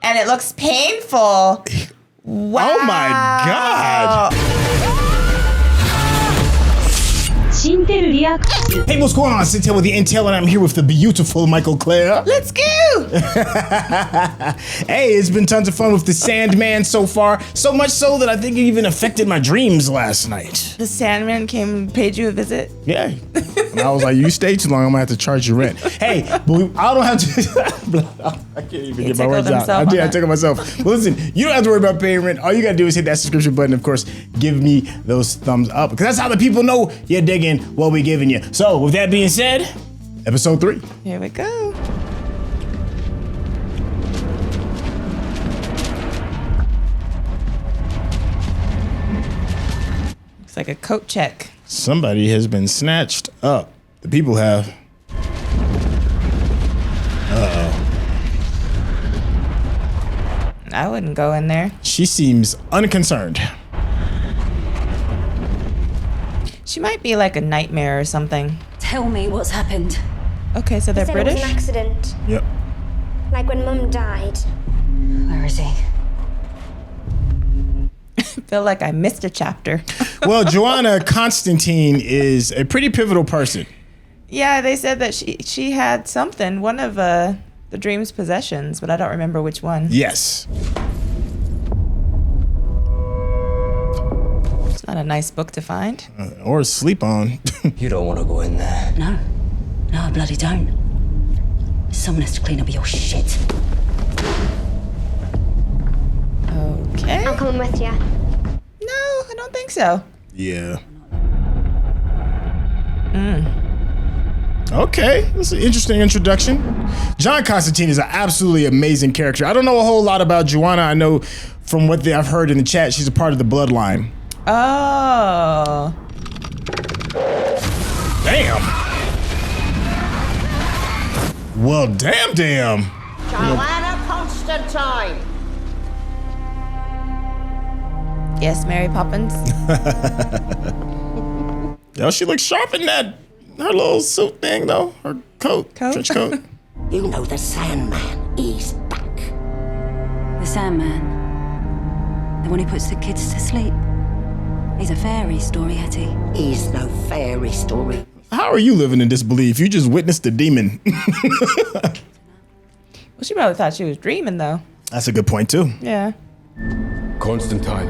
And it looks painful. Wow. Oh my God. Hey, what's going on? Syntell with the Intel, and I'm here with the beautiful Mikel-Claire. Let's go. Hey, it's been tons of fun with the Sandman so far. So much so that I think it even affected my dreams last night. The Sandman came and paid you a visit? Yeah. And I was like, you stay too long, I'm gonna have to charge you rent. Hey, but I don't have to. I can't even get my words out. I took it myself. But listen, you don't have to worry about paying rent. All you gotta do is hit that subscription button. Of course, give me those thumbs up, because that's how the people know you're digging what we're giving you. So, with that being said, episode 3. Here we go. Looks like a coat check. Somebody has been snatched up. The people have. Uh-oh. I wouldn't go in there. She seems unconcerned. She might be like a nightmare or something. Tell me what's happened. Okay, so they're Said British? It was an accident. Yep. Like when Mum died. Where is he? I feel like I missed a chapter. Well, Joanna Constantine is a pretty pivotal person. Yeah, they said that she had something, one of the dream's possessions, but I don't remember which one. Yes. It's not a nice book to find. Or sleep on. You don't want to go in there. No. No, I bloody don't. Someone has to clean up your shit. Okay. I'll come with you. No, I don't think so. Yeah. Okay, that's an interesting introduction. John Constantine is an absolutely amazing character. I don't know a whole lot about Joanna. I know from what I've heard in the chat, she's a part of the bloodline. Oh. Damn. Well, damn. Joanna Constantine. Yes, Mary Poppins. Yo, she looks sharp in that, her little suit thing though, her coat? Trench coat. You know the Sandman. He's back. The Sandman. The one who puts the kids to sleep. He's a fairy story, Hattie. He's no fairy story. How are you living in disbelief? You just witnessed the demon. Well, she probably thought she was dreaming, though. That's a good point too. Yeah. Constantine.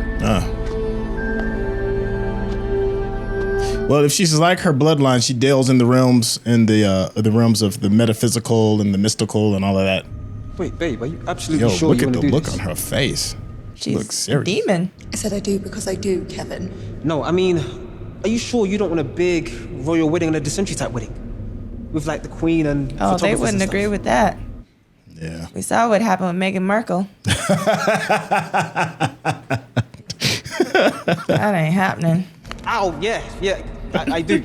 Well, if she's like her bloodline, she deals in the realms the realms of the metaphysical and the mystical and all of that. Wait, babe, are you absolutely Yo, sure look you at want the to do look this? on her face. She looks She's a serious. demon. I said I do because I do, Kevin. No, I mean, are you sure you don't want a big royal wedding and a dissension type wedding? With like the queen and Oh, they photographers wouldn't and agree stuff? with that. Yeah. We saw what happened with Meghan Markle. That ain't happening. Ow, yeah, I do.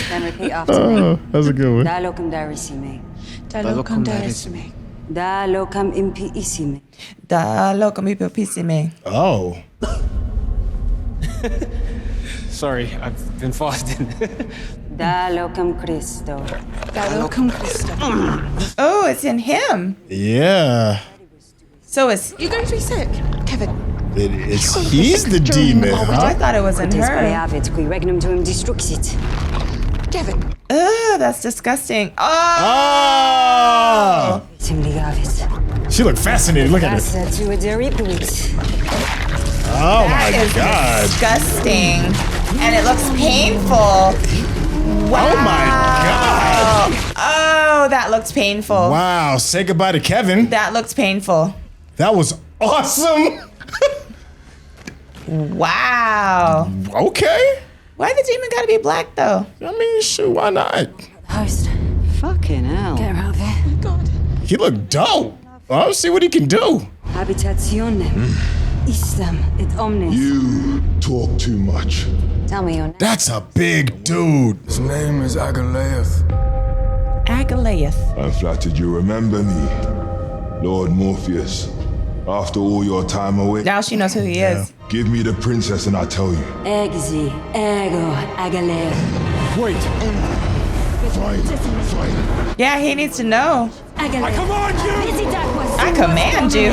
Then repeat after me. That's a good one. Da locum darissime. Dalokam darissime. Da locum impiissime. Da loco mi popissime. Oh. Sorry, I've been fasting. Da locum Christo. Dalokam Christo. Oh, it's in him. Yeah. So it's. You're going to be sick, Kevin. He's the demon, Oh, I huh? thought it was in Tes her. preavit qui regnum tuum destruxit. Kevin. Ugh, that's disgusting. Oh! Oh! Sim ligavit. She looked fascinated. Look at her. Assa tua deripuit. Oh my That is God. disgusting. And it looks painful. Wow. Oh my God. Oh, that looks painful. Wow. Say goodbye to Kevin. That looks painful. That was awesome. Wow. Okay. Why the demon gotta be black though? I mean, shoot, why not? Host. Fucking hell. Get her out there. God. He looked dope. I'll see what he can do. Habitationem. Islam et omnes. You talk too much. Tell me your name. That's a big dude. His name is Agalaeus. Agalaeus. I'm flattered you remember me, Lord Morpheus. After all your time away, Now she knows who he is. give me the princess and I'll tell you. Exi. Ego. Agalaeus. Wait. Fine. Yeah, he needs to know. Agalaeus. I command you! Visitat was I command you.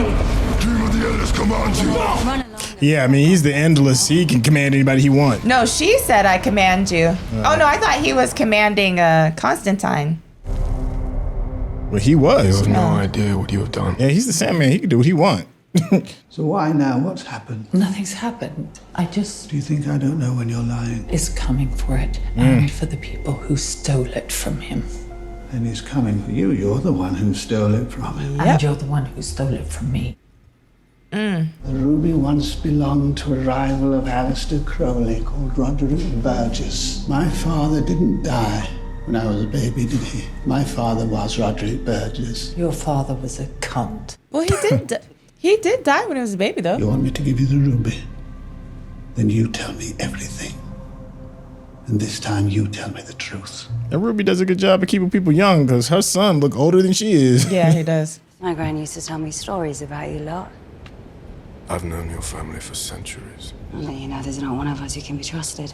Yeah, I mean, he's the endless. He can command anybody he wants. No, she said I command you. Oh no, I thought he was commanding Constantine. Well, he was. You have no idea what you have done. Yeah, he's the Sandman. He can do what he wants. So why now? What's happened? Nothing's happened. I just... Do you think I don't know when you're lying? Is coming for it, and for the people who stole it from him. And he's coming for you. You're the one who stole it from him. And you're the one who stole it from me. The ruby once belonged to a rival of Aleister Crowley called Roderick Burgess. My father didn't die when I was a baby, did he? My father was Roderick Burgess. Your father was a cunt. Well, he did. He did die when he was a baby, though. You want me to give you the ruby? Then you tell me everything. And this time you tell me the truth. And Ruby does a good job of keeping people young because her son look older than she is. Yeah, he does. My gran used to tell me stories about you lot. I've known your family for centuries. Well, you know, there's not one of us who can be trusted.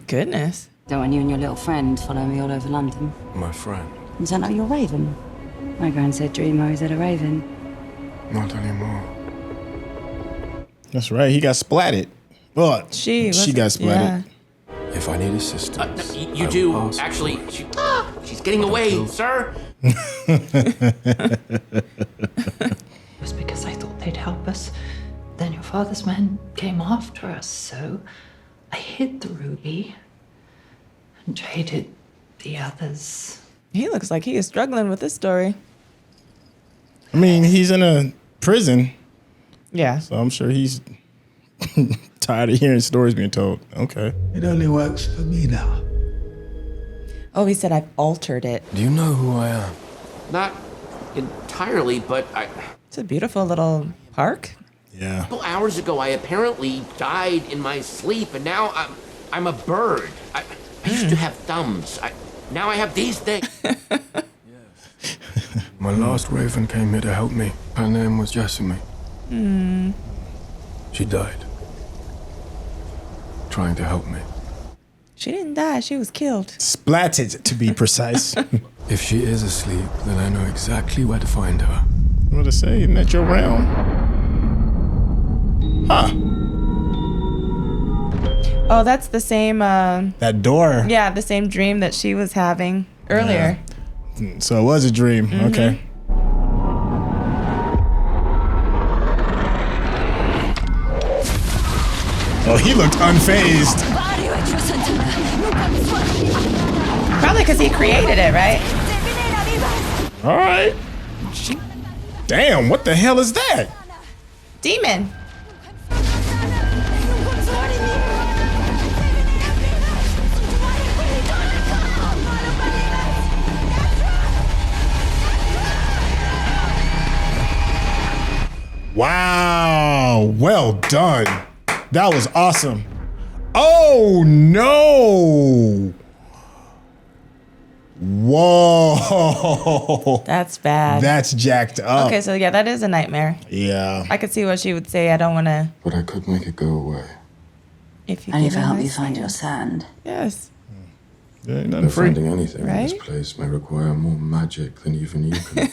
Goodness. Don't want you and your little friend follow me all over London. My friend. Is that not your raven? My gran said Dreamer is at a raven. Not anymore. That's right. He got splatted. Well, she got splatted. Yeah. If I need assistance, you do actually. She's getting away, sir. It was because I thought they'd help us. Then your father's men came after us, so I hid the ruby and traded the others. He looks like he is struggling with this story. I mean, he's in a prison. Yeah. So I'm sure he's tired of hearing stories being told. Okay. It only works for me now. Oh, he said I've altered it. do you know who I am? Not entirely, but It's a beautiful little park. Yeah. a couple hours ago I apparently died in my sleep, and now I'm a bird. I used to have thumbs. Now I have these things. My last raven came here to help me. Her name was Jessamine. She died. Trying to help me. She didn't die. She was killed. Splatted, to be precise. If she is asleep, then I know exactly where to find her. What to say? Isn't that your realm? Huh. Oh, that's the same. That door. Yeah, the same dream that she was having earlier. Yeah. So it was a dream. Okay. Oh, he looked unfazed. Probably because he created it, right? All right. Damn, what the hell is that? Demon. Wow, well done. That was awesome. Oh no. Whoa. That's bad. That's jacked up. Okay, so yeah, that is a nightmare. Yeah. I could see what she would say. I don't want to. But I could make it go away. If you Only give if I her help my you find sand. your sand. Yes. There ain't nothing But free. finding anything in this Right? place may require more magic than even you can.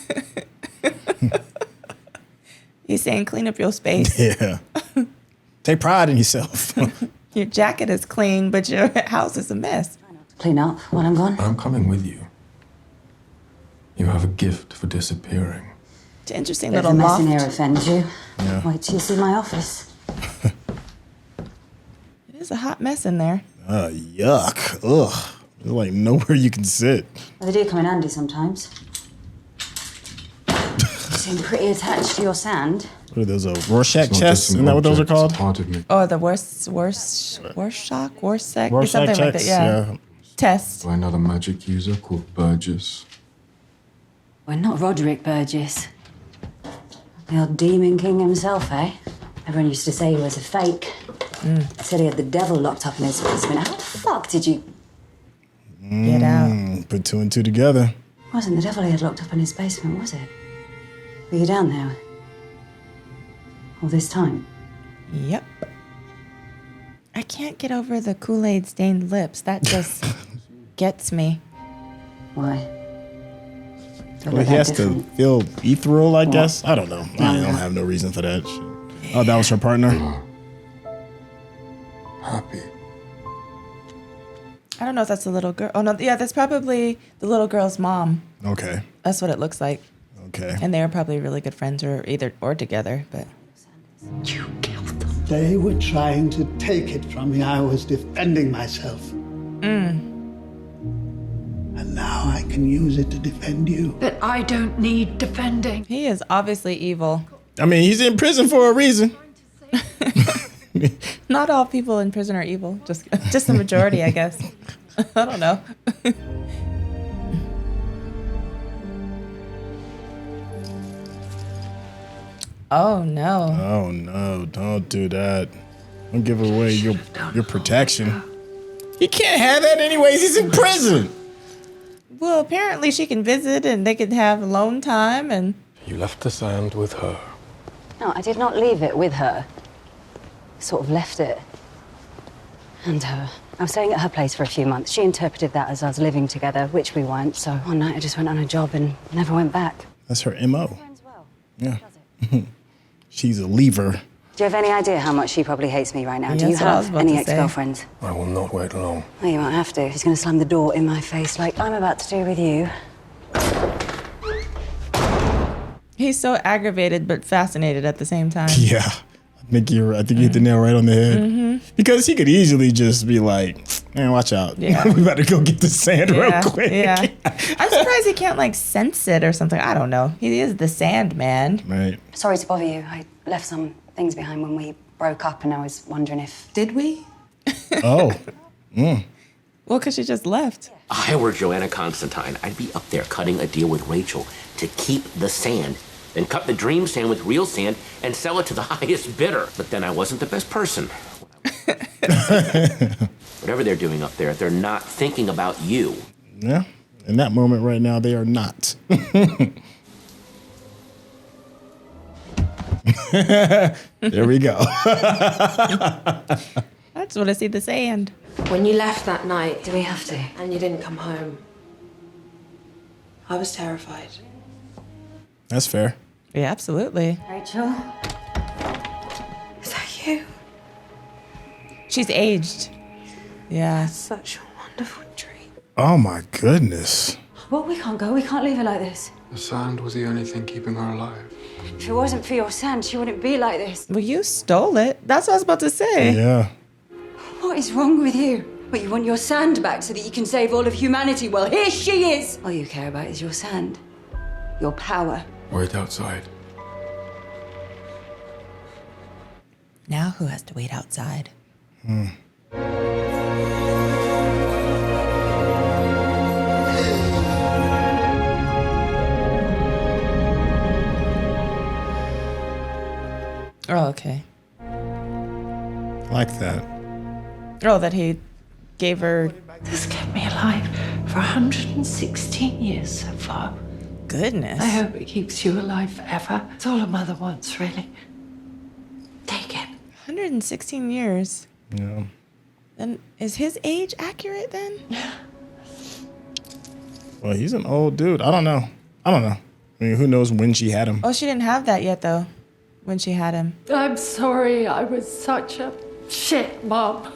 He's saying clean up your space. Yeah. Take pride in yourself. Your jacket is clean, but your house is a mess. Clean up while I'm gone. I'm coming with you. You have a gift for disappearing. It's an interesting If little the mess loft. in here offends you, Yeah. wait till you see my office. It is a hot mess in there. Yuck. Ugh. There's like nowhere you can sit. Well, they do come in handy sometimes. You seem pretty attached to your sand. What are those? Rorschach It's not just chests? some Isn't that what those are object, it's called? part of me. Oh, the Warsack, Rorschach something like that. checks, Yeah. Test. By another magic user called Burgess. Well, not Roderick Burgess. The old Demon King himself, eh? Everyone used to say he was a fake. Said he had the devil locked up in his basement. How the fuck did you... Get out. Put two and two together. Wasn't the devil he had locked up in his basement, was it? Were you down there? All this time? Yep. I can't get over the Kool-Aid stained lips. That just gets me. Why? Well, he has to feel ethereal, I guess. I don't know. I don't have no reason for that shit. Oh, that was her partner? Happy. I don't know if that's the little girl. Oh, no. Yeah, that's probably the little girl's mom. Okay. That's what it looks like. Okay. And they were probably really good friends or together, but. You killed them. They were trying to take it from me. I was defending myself. And now I can use it to defend you. But I don't need defending. He is obviously evil. I mean, he's in prison for a reason. Not all people in prison are evil. Just the majority, I guess. I don't know. Oh no. Oh no, don't do that. Don't give away your protection. He can't have that anyways, he's in prison. Well, apparently she can visit and they can have alone time and... You left the sand with her. No, I did not leave it with her. Sort of left it. And I was staying at her place for a few months. She interpreted that as us living together, which we weren't. So one night I just went on a job and never went back. That's her MO. Yeah. She's a leaver. Do you have any idea how much she probably hates me right now? Yes, Do you that's what I was have about any to ex-girlfriends? I will not wait long. Well, you might have to. She's going to slam the door in my face like I'm about to do with you. He's so aggravated but fascinated at the same time. Yeah. I think you hit the nail right on the head. Because he could easily just be like, man, watch out. Yeah. We better go get the sand real quick. Yeah. I'm surprised he can't like sense it or something. I don't know. He is the Sandman. Right. Sorry to bother you. I left some things behind when we broke up and I was wondering if... Did we? Oh. Well, because she just left. If I were Joanna Constantine, I'd be up there cutting a deal with Rachel to keep the sand, then cut the dream sand with real sand and sell it to the highest bidder. But then I wasn't the best person. Whatever they're doing up there, they're not thinking about you. Yeah. In that moment right now, they are not. There we go. I just want to see the sand. When you left that night, Do we have to? and you didn't come home, I was terrified. That's fair. Yeah, absolutely. Rachel? Is that you? She's aged. Yeah. Such a wonderful dream. Oh my goodness. Well, we can't go. We can't leave her like this. The sand was the only thing keeping her alive. If it wasn't for your sand, she wouldn't be like this. Well, you stole it. That's what I was about to say. Yeah. What is wrong with you? But you want your sand back so that you can save all of humanity? Well, here she is! All you care about is your sand. Your power. Wait outside. Now who has to wait outside? Oh, okay. Like that. Oh, that he gave her... This kept me alive for 116 years so far. Goodness. I hope it keeps you alive forever. It's all a mother wants, really. Take it. 116 years. Yeah. Then is his age accurate then? Well, he's an old dude. I don't know. I mean, who knows when she had him? Oh, she didn't have that yet, though, when she had him. I'm sorry I was such a shit mom.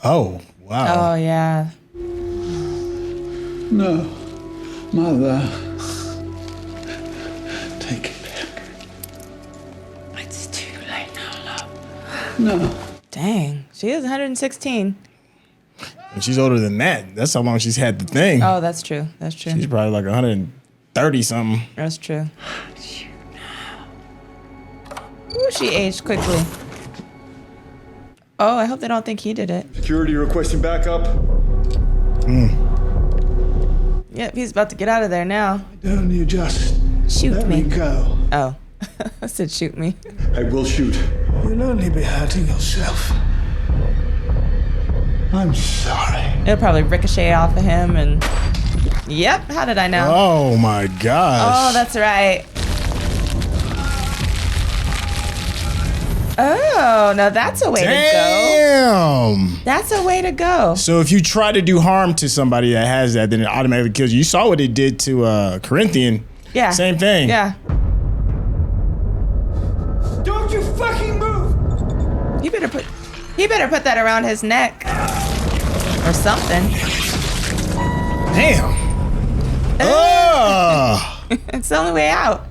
Oh, wow. Oh, yeah. No, Mother. Take it back. It's too late now, love. No. Dang. She is 116. And she's older than that. That's how long she's had the thing. Oh, that's true. That's true. She's probably like 130 something. That's true. Ooh, she aged quickly. Oh, I hope they don't think he did it. Security requesting backup. Yep, he's about to get out of there now. Don't you just Shoot let me. me go? Oh, I said shoot me. I will shoot. You'll only be hurting yourself. I'm sorry. It'll probably ricochet off of him and... Yep, how did I know? Oh my gosh. Oh, that's right. Oh, now that's a way to go. Damn. That's a way to go. So if you try to do harm to somebody that has that, then it automatically kills you. You saw what it did to Corinthian. Yeah. Same thing. Yeah. Don't you fucking move! He better put that around his neck. Or something. Damn. Oh. It's the only way out.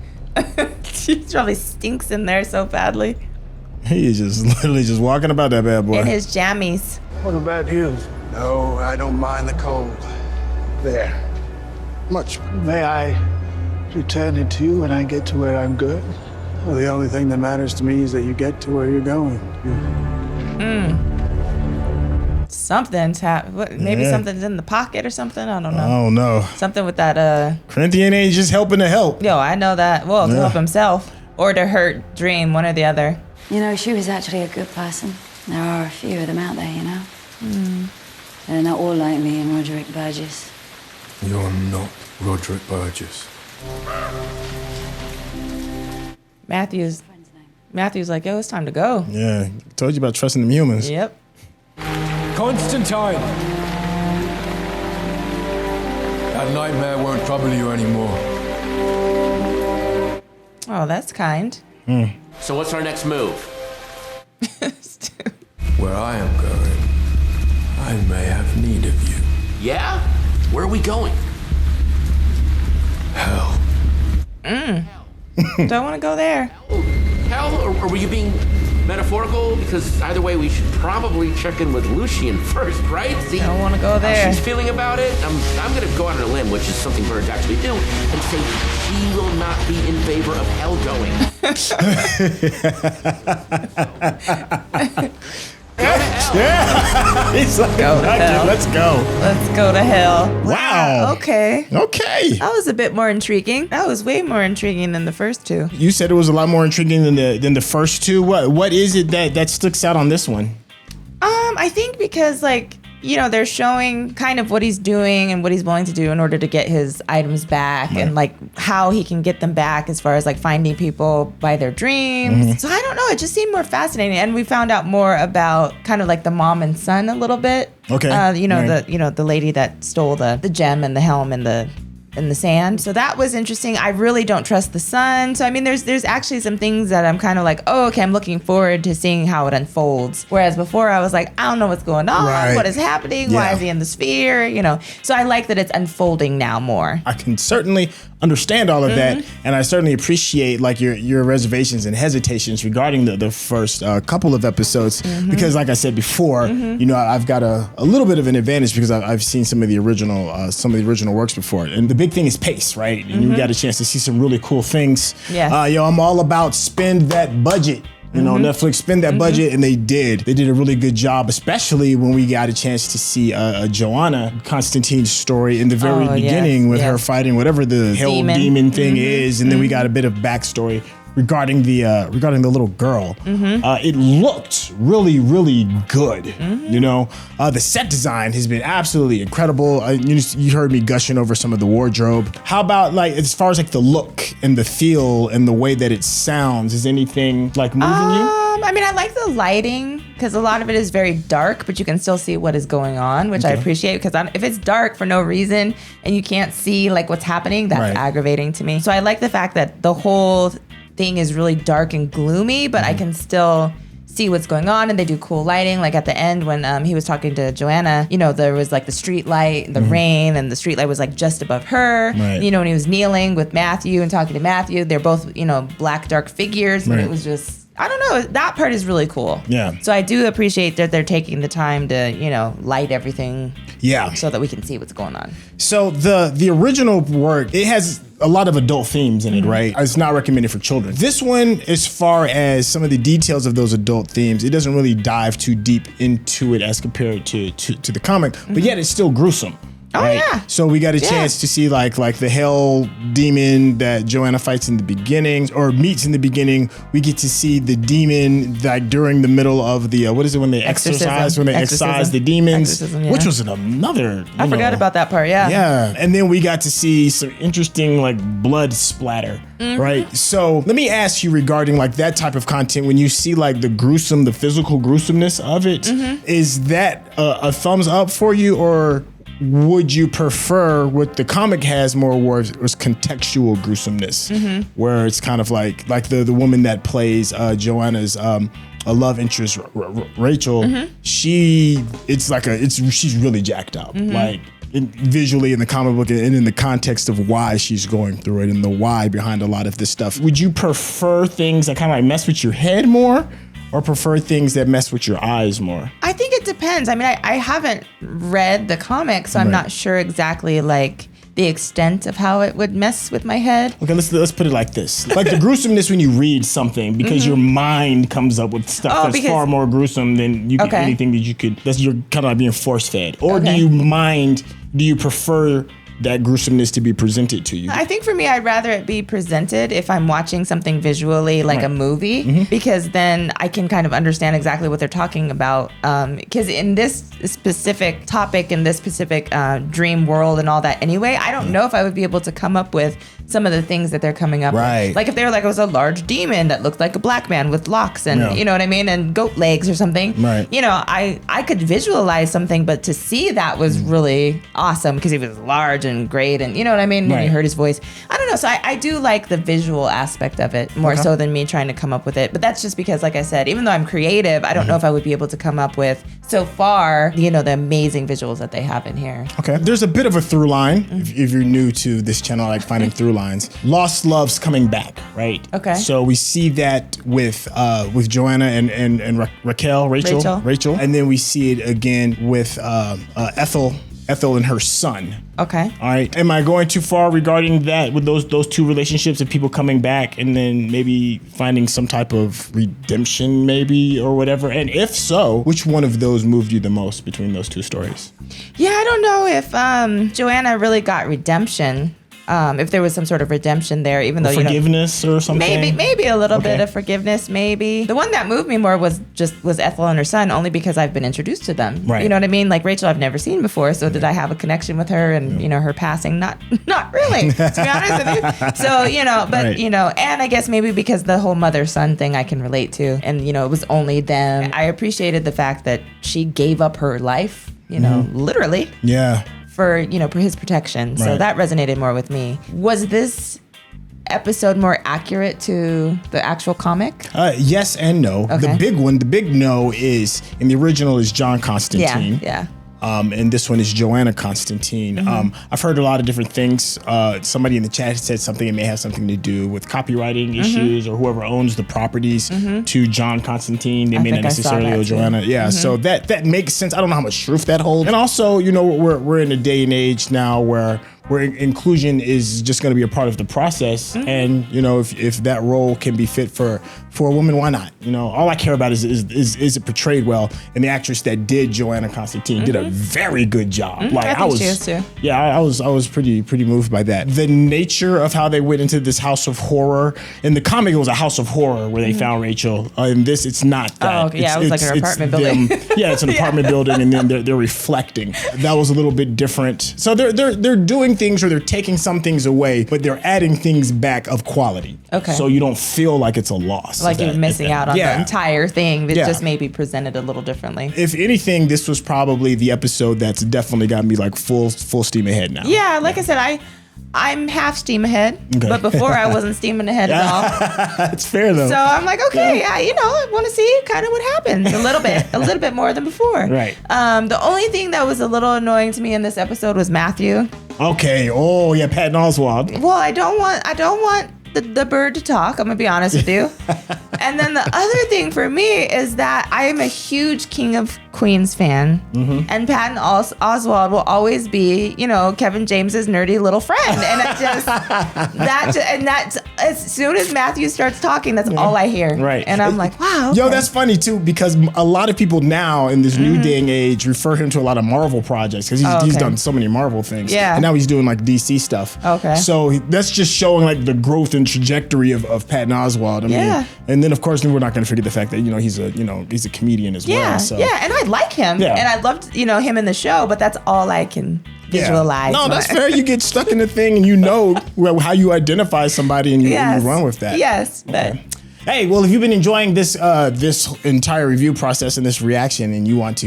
He probably stinks in there so badly. He is just literally just walking about that bad boy. In his jammies. What about you? No, I don't mind the cold. There. Much. May I return it to you when I get to where I'm good? Well, the only thing that matters to me is that you get to where you're going. Something's happened. Maybe something's in the pocket or something. I don't know. Oh no. Something with that. Corinthian ain't just helping to help. Yo, I know that. Well, to help himself or to hurt Dream, one or the other. You know, she was actually a good person. There are a few of them out there, you know. They're not all like me and Roderick Burgess. You're not Roderick Burgess. Matthew's like, yo, it's time to go. Yeah, told you about trusting them humans. Yep. Constantine! That nightmare won't trouble you anymore. Oh, that's kind. So what's our next move? Where I am going, I may have need of you. Yeah? Where are we going? Hell. Don't want to go there. Hell, or were you being metaphorical? Because either way, we should probably check in with Lucien first, right? See Don't want to go how there. she's feeling about it. I'm gonna go out on a limb, which is something birds actually do, and say she will not be in favor of hell going. Yeah. He's like, let's go. Let's go to hell. Wow. Okay. Okay. That was a bit more intriguing. That was way more intriguing than the first two. You said it was a lot more intriguing than the first two. What is it that sticks out on this one? I think because they're showing kind of what he's doing and what he's willing to do in order to get his items back and how he can get them back as far as finding people by their dreams. So I don't know. It just seemed more fascinating. And we found out more about kind of the mom and son a little bit. Okay. The lady that stole the gem and the helm and the sand. So that was interesting. I really don't trust the son. So I mean, there's actually some things that I'm kind of I'm looking forward to seeing how it unfolds. Whereas before I was like, I don't know what's going on. Right. What is happening? Yeah. Why is he in the sphere? So I like that it's unfolding now more. I can certainly understand all of that, and I certainly appreciate your reservations and hesitations regarding the first couple of episodes because, like I said before, I've got a little bit of an advantage because I've seen some of the original works before, and the big thing is pace, right? And you got a chance to see some really cool things. Yes. I'm all about spend that budget. Netflix spend that budget, and they did. They did a really good job, especially when we got a chance to see Joanna Constantine's story in the very beginning with her fighting whatever the hell demon thing is, and then we got a bit of backstory regarding the little girl. It looked really, really good. The set design has been absolutely incredible. You heard me gushing over some of the wardrobe. How about as far as the look and the feel and the way that it sounds? Is anything moving you? I mean, I like the lighting because a lot of it is very dark, but you can still see what is going on, which I appreciate because if it's dark for no reason and you can't see what's happening, that's aggravating to me. So I like the fact that the whole thing is really dark and gloomy, but I can still see what's going on, and they do cool lighting. At the end when he was talking to Joanna, there was the street light, the rain, and the street light was just above her. Right. When he was kneeling with Matthew and talking to Matthew, they're both black dark figures, but it was just, I don't know, that part is really cool. Yeah. So I do appreciate that they're taking the time to light everything. Yeah. So that we can see what's going on. So the original work, it has a lot of adult themes in it, right? It's not recommended for children. This one, as far as some of the details of those adult themes, it doesn't really dive too deep into it as compared to the comic, but yet it's still gruesome. Oh, yeah. So we got a chance to see like the hell demon that Joanna fights in the beginning or meets in the beginning. We get to see the demon like during the middle of the what is it when they exercise the demons, which was another. I forgot about that part. Yeah. Yeah, and then we got to see some interesting like blood splatter. Right. So let me ask you regarding like that type of content. When you see like the physical gruesomeness of it, is that a thumbs up for you, or would you prefer what the comic has more was contextual gruesomeness, where it's kind of like the woman that plays Joanna's a love interest, Rachel. She's really jacked up, like visually in the comic book and in the context of why she's going through it and the why behind a lot of this stuff. Would you prefer things that kind of like mess with your head more, or prefer things that mess with your eyes more? I think it depends. I mean, I haven't read the comic, so I'm not sure exactly like the extent of how it would mess with my head. Okay, let's put it like this. Like the gruesomeness when you read something, because your mind comes up with stuff that's far more gruesome than anything that you could, you're kind of like being force fed. Or do you prefer that gruesomeness to be presented to you? I think for me, I'd rather it be presented if I'm watching something visually like a movie, because then I can kind of understand exactly what they're talking about. Because in this specific topic, in this specific dream world and all that anyway, I don't know if I would be able to come up with some of the things that they're coming up with. Like if they were like, it was a large demon that looked like a black man with locks and you know what I mean, and goat legs or something. You know, I could visualize something, but to see that was really awesome because he was large and great, and you know what I mean? And you heard his voice. I don't know. So I do like the visual aspect of it more so than me trying to come up with it. But that's just because, like I said, even though I'm creative, I don't know if I would be able to come up with so far, you know, the amazing visuals that they have in here. Okay. There's a bit of a through line. If you're new to this channel, I like finding through lines. Lost Love's coming back, right? Okay. So we see that with Joanna and Rachel. And then we see it again with Ethel and her son. Okay. All right. Am I going too far regarding that with those two relationships of people coming back and then maybe finding some type of redemption maybe or whatever? And if so, which one of those moved you the most between those two stories? Yeah, I don't know if Joanna really got redemption. If there was some sort of redemption there, even though forgiveness or something, maybe a little bit of forgiveness, maybe. The one that moved me more was Ethel and her son, only because I've been introduced to them. Right. You know what I mean? Like Rachel, I've never seen before, so did I have a connection with her? And you know, her passing, not really, to be honest with you. So you know, but you know, and I guess maybe because the whole mother-son thing I can relate to, and you know, it was only them. I appreciated the fact that she gave up her life, you know, literally. Yeah. For his protection. So that resonated more with me. Was this episode more accurate to the actual comic? Yes and no. Okay. The big no is, in the original is John Constantine. Yeah. And this one is Joanna Constantine. I've heard a lot of different things. Somebody in the chat said something, it may have something to do with copywriting issues or whoever owns the properties to John Constantine. They may not necessarily owe Joanna. Yeah, so that makes sense. I don't know how much truth that holds. And also, you know, we're in a day and age now where inclusion is just going to be a part of the process. And, you know, if that role can be fit for a woman, why not? You know, all I care about is it portrayed well. And the actress that did Joanna Constantine did a very good job. Like I think she is too. Yeah, I was pretty moved by that. The nature of how they went into this house of horror. In the comic, it was a house of horror where they found Rachel. In this, it's not that. Oh, yeah, it was like an apartment building. It's an apartment building, and then they're reflecting. That was a little bit different. So they're doing things, or they're taking some things away, but they're adding things back of quality. Okay. So you don't feel like it's a loss. Like you're missing out on the entire thing. It just maybe presented a little differently. If anything, this was probably the episode that's definitely got me like full steam ahead now. Yeah, like I said, I'm half steam ahead, but before I wasn't steaming ahead at all. That's fair though. So I'm like, okay, I want to see kind of what happens a little bit more than before. Right. The only thing that was a little annoying to me in this episode was Matthew. Okay. Oh yeah, Patton Oswalt. Well, I don't want the bird to talk. I'm gonna be honest with you. And then the other thing for me is that I am a huge King of Queen's fan, and Patton Oswalt will always be, Kevin James's nerdy little friend, and it just that as soon as Matthew starts talking, that's all I hear, right? And I'm like, wow. Okay. Yo, that's funny too, because a lot of people now in this new day and age refer him to a lot of Marvel projects because he's done so many Marvel things, and now he's doing like DC stuff. Okay, so that's just showing like the growth and trajectory of Patton Oswalt. I mean, and then of course we're not going to forget the fact that he's a comedian as well. So. Yeah, and I like him, and I loved him in the show, but that's all I can visualize. No, that's fair. You get stuck in the thing, and how you identify somebody, and you run with that. Yes, but. Hey, well, if you've been enjoying this entire review process and this reaction, and you want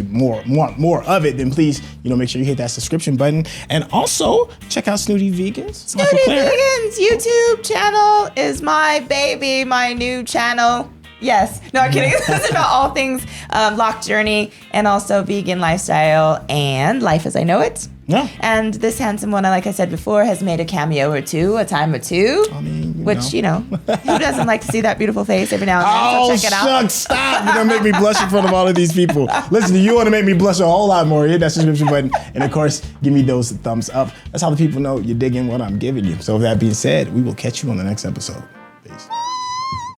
more of it, then please, make sure you hit that subscription button, and also check out Snooty Vegan's. Snooty Vegan's YouTube channel is my baby, my new channel. Yes. No, I'm kidding. This is about all things Locked Journey and also vegan lifestyle and life as I know it. Yeah. And this handsome one, like I said before, has made a cameo or two, a time or two. I mean, which, who doesn't like to see that beautiful face every now and then? So check it out. Shucks, stop. You're going to make me blush in front of all of these people. Listen, you want to make me blush a whole lot more, hit that subscription button. And of course, give me those thumbs up. That's how the people know you're digging what I'm giving you. So with that being said, we will catch you on the next episode.